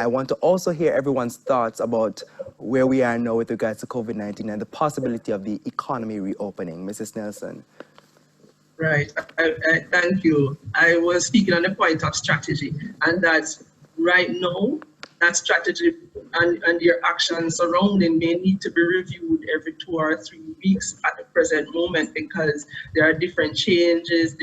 I want to also hear everyone's thoughts about where we are now with regards to COVID-19 and the possibility of the economy reopening. Mrs. Nelson. Right. Thank you. I was speaking on the point of strategy, and that's right now, that strategy and your actions surrounding may need to be reviewed every 2 or 3 weeks at the present moment, because there are different changes,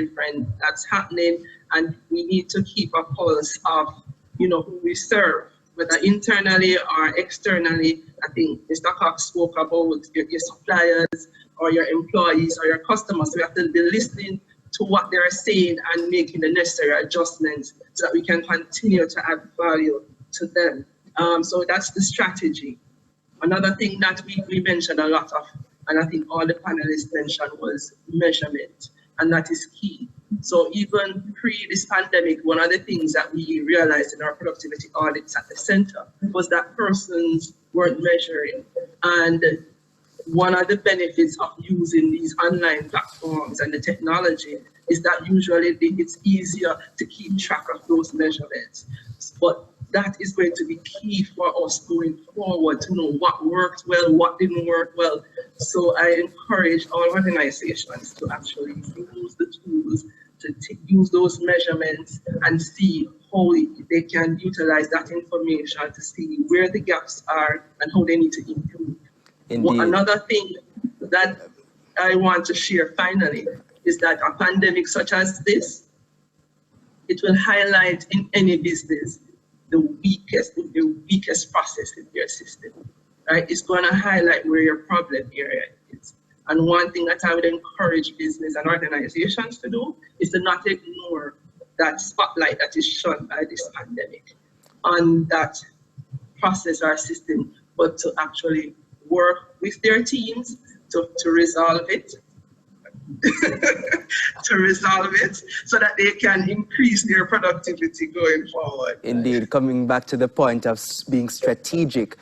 that's happening, and we need to keep a pulse of, who we serve, whether internally or externally. I think Mr. Cox spoke about your suppliers or your employees or your customers. We have to be listening to what they're saying and making the necessary adjustments so that we can continue to add value to them. So that's the strategy. Another thing that we mentioned a lot of, and I think all the panelists mentioned, was measurement, and that is key. So even pre this pandemic, one of the things that we realized in our productivity audits at the center was that persons weren't measuring. And one of the benefits of using these online platforms and the technology is that usually it's easier to keep track of those measurements. But that is going to be key for us going forward, to know what worked well, what didn't work well. So I encourage all organizations to actually use the tools to use those measurements and see how they can utilize that information to see where the gaps are and how they need to improve. Another thing that I want to share finally is that a pandemic such as this, it will highlight in any business the weakest process in your system, right? It's going to highlight where your problem area is. And one thing that I would encourage business and organizations to do is to not ignore that spotlight that is shone by this pandemic on that process or system, but to actually work with their teams to resolve it, so that they can increase their productivity going forward. Indeed, coming back to the point of being strategic.